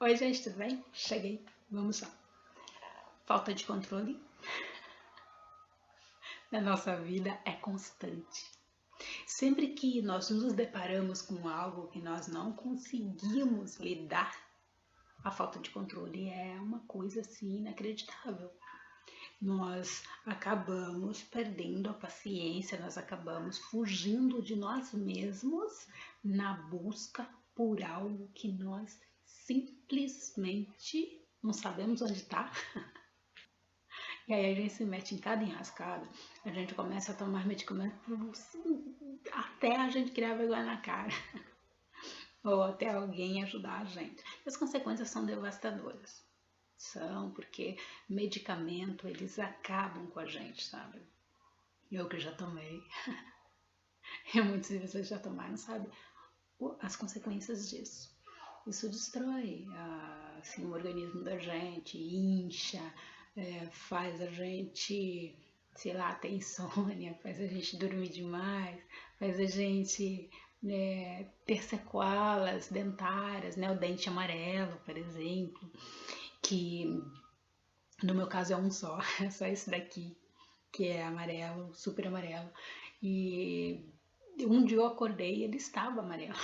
Oi, gente, tudo bem? Cheguei. Vamos lá. Falta de controle na nossa vida é constante. Sempre que nós nos deparamos com algo que nós não conseguimos lidar, a falta de controle é uma coisa assim inacreditável. Nós acabamos perdendo a paciência, nós acabamos fugindo de nós mesmos na busca por algo que nós simplesmente não sabemos onde está. E aí a gente se mete em cada enrascada, a gente começa a tomar medicamentos até a gente criar vergonha na cara, ou até alguém ajudar a gente. As consequências são devastadoras. São porque medicamento, eles acabam com a gente, sabe? Eu que já tomei, e muitos de vocês já tomaram, sabe? As consequências disso. Isso destrói assim, o organismo da gente, incha, faz a gente, sei lá, ter insônia, faz a gente dormir demais, faz a gente ter sequelas dentárias, né? O dente amarelo, por exemplo, que no meu caso é um só, é só esse daqui, que é amarelo, super amarelo. E um dia eu acordei e ele estava amarelo.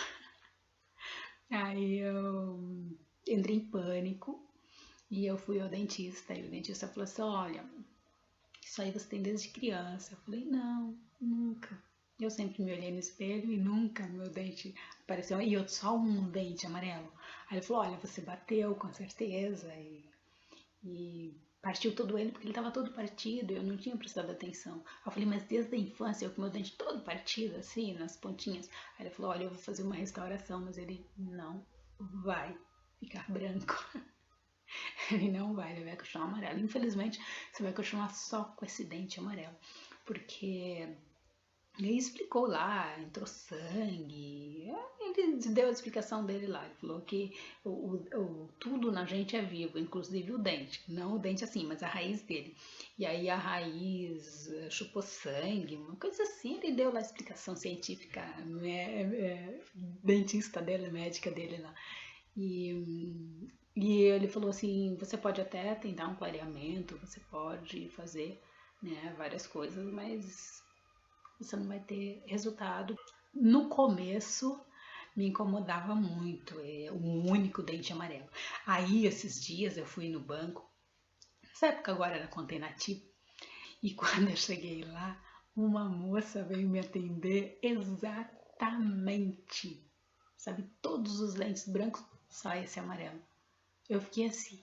Aí eu entrei em pânico e eu fui ao dentista. E o dentista falou assim: olha, isso aí você tem desde criança. Eu falei: não, nunca. Eu sempre me olhei no espelho e nunca meu dente apareceu. E eu só um dente amarelo. Aí ele falou: olha, você bateu com certeza e partiu todo ele porque ele estava todo partido e eu não tinha prestado atenção. Eu falei: mas desde a infância eu com meu dente todo partido, assim, nas pontinhas. Aí ele falou: olha, eu vou fazer uma restauração, mas ele não vai ficar branco. Ele não vai, ele vai continuar amarelo. Infelizmente, você vai continuar só com esse dente amarelo. Porque ele explicou lá, entrou sangue. Ele deu a explicação dele lá. Ele falou que tudo na gente é vivo, inclusive o dente. Não o dente assim, mas a raiz dele. E aí a raiz chupou sangue, uma coisa assim. Ele deu lá a explicação científica, dentista dele, médica dele lá. E ele falou assim: você pode até tentar um clareamento, você pode fazer, né, várias coisas, mas você não vai ter resultado. No começo me incomodava muito, o único dente amarelo. Aí esses dias eu fui no banco, nessa época agora era Contenativo, e quando eu cheguei lá, uma moça veio me atender exatamente, sabe, todos os dentes brancos, só esse amarelo. Eu fiquei assim.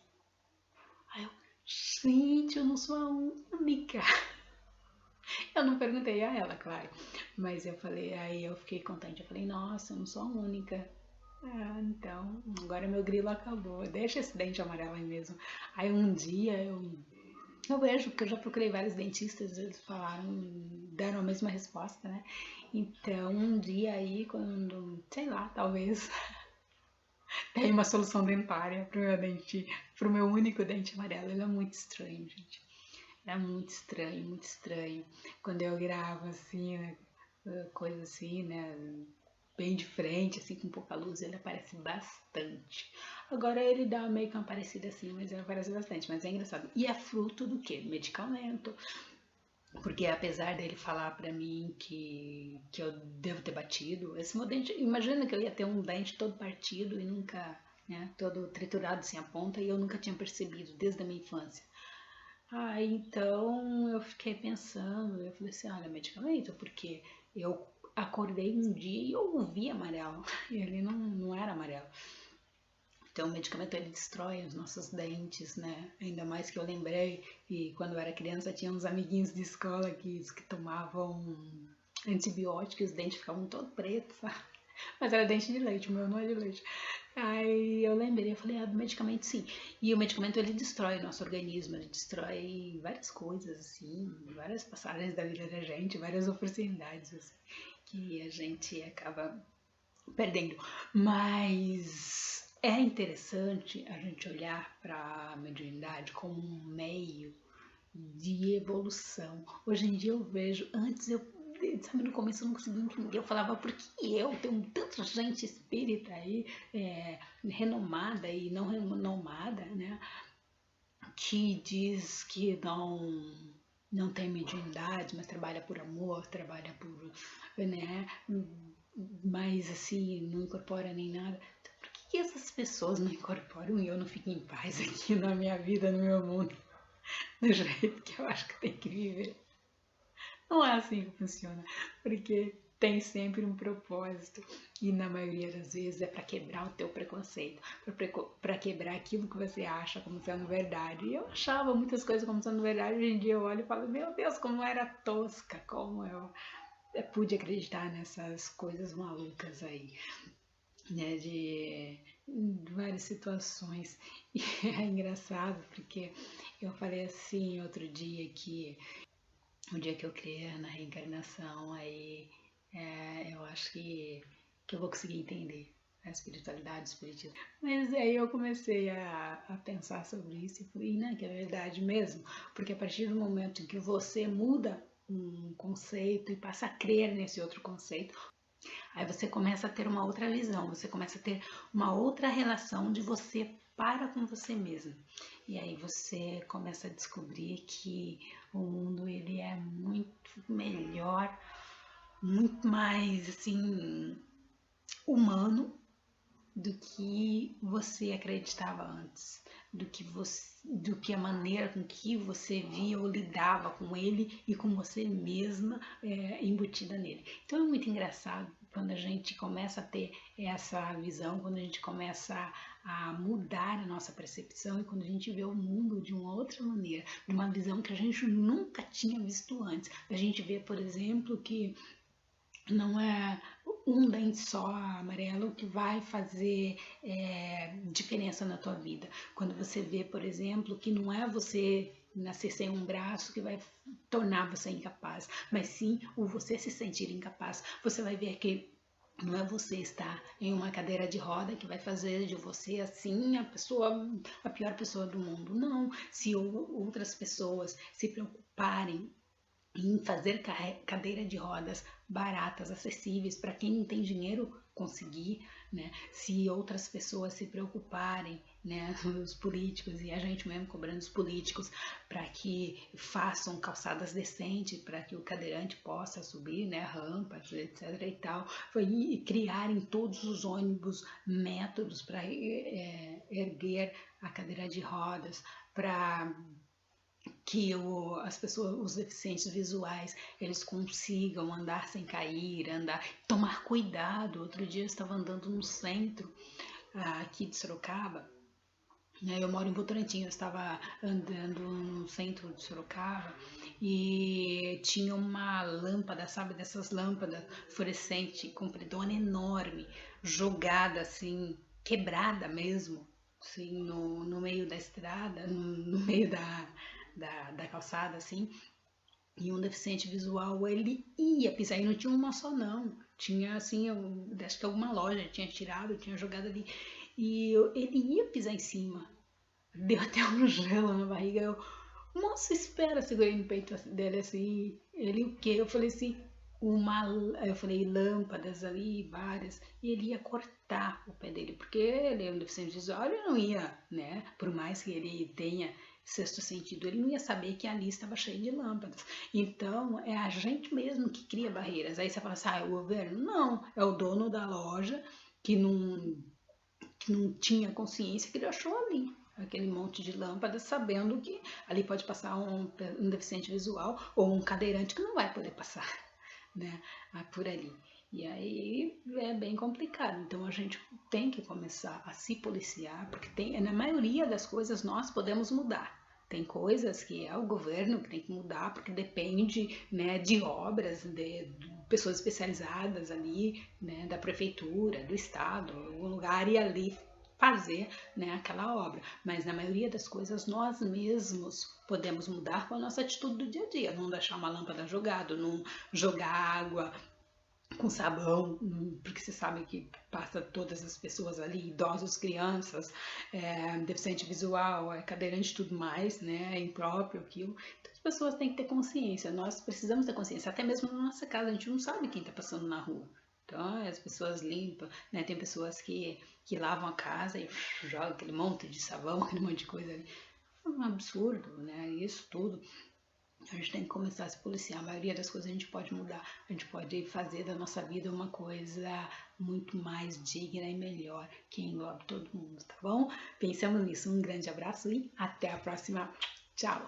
Aí eu, gente, eu não sou a única. Eu não perguntei a ela, claro. Mas eu falei, aí eu fiquei contente. Eu falei, nossa, eu não sou a única. Ah, então, agora meu grilo acabou. Deixa esse dente amarelo aí mesmo. Aí um dia eu vejo, porque eu já procurei vários dentistas, eles falaram, deram a mesma resposta, né? Então, um dia aí, quando, sei lá, talvez tem uma solução dentária pro meu dente, pro meu único dente amarelo. Ele é muito estranho, gente. É muito estranho, muito estranho. Quando eu gravo assim, né, coisa assim, né, bem de frente, assim, com pouca luz, ele aparece bastante. Agora ele dá meio que uma parecida assim, mas ele aparece bastante, mas é engraçado. E é fruto do quê? Medicamento. Porque apesar dele falar pra mim que eu devo ter batido, esse meu dente, imagina que eu ia ter um dente todo partido e nunca, né, todo triturado assim a ponta e eu nunca tinha percebido desde a minha infância. Ah, então eu fiquei pensando, eu falei assim, olha, medicamento, porque eu acordei um dia e eu vi amarelo, e ele não era amarelo. Então, o medicamento ele destrói os nossos dentes, né? Ainda mais que eu lembrei que quando eu era criança tinha uns amiguinhos de escola que tomavam antibióticos e os dentes ficavam todo pretos, sabe? Mas era dente de leite, o meu não é de leite. Aí eu lembrei, eu falei, ah, do medicamento sim. E o medicamento ele destrói o nosso organismo, ele destrói várias coisas, assim, várias passagens da vida da gente, várias oportunidades assim, que a gente acaba perdendo. Mas é interessante a gente olhar para a mediunidade como um meio de evolução. Hoje em dia eu vejo, antes eu sabe, no começo eu não conseguia entender. Eu falava, por que eu? Tem tanta gente espírita aí, renomada e não renomada, né? Que diz que não tem mediunidade, mas trabalha por amor, trabalha por, né? Mas assim, não incorpora nem nada. Então, por que essas pessoas não incorporam e eu não fico em paz aqui na minha vida, no meu mundo, do jeito que eu acho que tem que viver? Não é assim que funciona, porque tem sempre um propósito e na maioria das vezes é para quebrar o teu preconceito, para quebrar aquilo que você acha como sendo verdade. E eu achava muitas coisas como sendo verdade, hoje em dia eu olho e falo, meu Deus, como era tosca, como eu pude acreditar nessas coisas malucas aí, né, de várias situações. E é engraçado porque eu falei assim outro dia que o dia que eu crer na reencarnação, aí eu acho que eu vou conseguir entender a espiritualidade, o espiritismo. Mas aí eu comecei a pensar sobre isso e falei, né, que é verdade mesmo, porque a partir do momento em que você muda um conceito e passa a crer nesse outro conceito, aí você começa a ter uma outra visão, você começa a ter uma outra relação de você para com você mesmo. E aí você começa a descobrir que o mundo ele é muito melhor, muito mais assim humano do que você acreditava antes, do que a maneira com que você via ou lidava com ele e com você mesma embutida nele. Então é muito engraçado quando a gente começa a ter essa visão, quando a gente começa a mudar a nossa percepção e quando a gente vê o mundo de uma outra maneira, de uma visão que a gente nunca tinha visto antes. A gente vê, por exemplo, que não é um dente só amarelo que vai fazer diferença na tua vida. Quando você vê, por exemplo, que não é você nascer sem um braço que vai tornar você incapaz, mas sim o você se sentir incapaz. Você vai ver que não é você estar em uma cadeira de roda que vai fazer de você assim a pior pessoa do mundo. Não, se outras pessoas se preocuparem em fazer cadeira de rodas baratas, acessíveis para quem não tem dinheiro conseguir, né? Se outras pessoas se preocuparem, né, os políticos e a gente mesmo cobrando os políticos para que façam calçadas decentes para que o cadeirante possa subir, né, rampas, etc e tal, foi criar em todos os ônibus métodos para erguer a cadeira de rodas, para que as pessoas, os deficientes visuais, eles consigam andar sem cair, tomar cuidado. Outro dia eu estava andando no centro aqui de Sorocaba, né? Eu moro em Votorantim, eu estava andando no centro de Sorocaba e tinha uma lâmpada, sabe, dessas lâmpadas fluorescente, compridona, enorme, jogada assim, quebrada mesmo, assim, no meio da estrada, no meio da calçada, assim, e um deficiente visual, ele ia pisar, e não tinha uma só não, tinha assim, acho que alguma loja tinha tirado, tinha jogado ali, e ele ia pisar em cima, deu até um gelo na barriga, moço, espera, segurei no peito dele assim, ele o quê? Eu falei assim, eu falei lâmpadas ali, várias, e ele ia cortar o pé dele, porque ele é um deficiente visual, ele não ia, né, por mais que ele tenha sexto sentido, ele não ia saber que ali estava cheio de lâmpadas. Então, é a gente mesmo que cria barreiras. Aí você fala assim, é o governo? Não, é o dono da loja que não tinha consciência que ele achou ali aquele monte de lâmpadas, sabendo que ali pode passar um deficiente visual ou um cadeirante que não vai poder passar, né, por ali. E aí é bem complicado. Então a gente tem que começar a se policiar, porque na maioria das coisas nós podemos mudar. Tem coisas que é o governo que tem que mudar, porque depende, né, de obras, de pessoas especializadas ali, né, da prefeitura, do estado, algum lugar, e ali fazer, né, aquela obra. Mas na maioria das coisas nós mesmos podemos mudar com a nossa atitude do dia a dia. Não deixar uma lâmpada jogada, não jogar água com sabão, porque você sabe que passa todas as pessoas ali, idosos, crianças, deficiente visual, cadeirante e tudo mais, né, impróprio aquilo. Então pessoas têm que ter consciência, nós precisamos ter consciência, até mesmo na nossa casa, a gente não sabe quem está passando na rua. Então, as pessoas limpam, né? Tem pessoas que lavam a casa e jogam aquele monte de sabão, aquele monte de coisa ali. É um absurdo, né? Isso tudo. A gente tem que começar a se policiar. A maioria das coisas a gente pode mudar. A gente pode fazer da nossa vida uma coisa muito mais digna e melhor, que englobe todo mundo, tá bom? Pensamos nisso. Um grande abraço e até a próxima. Tchau!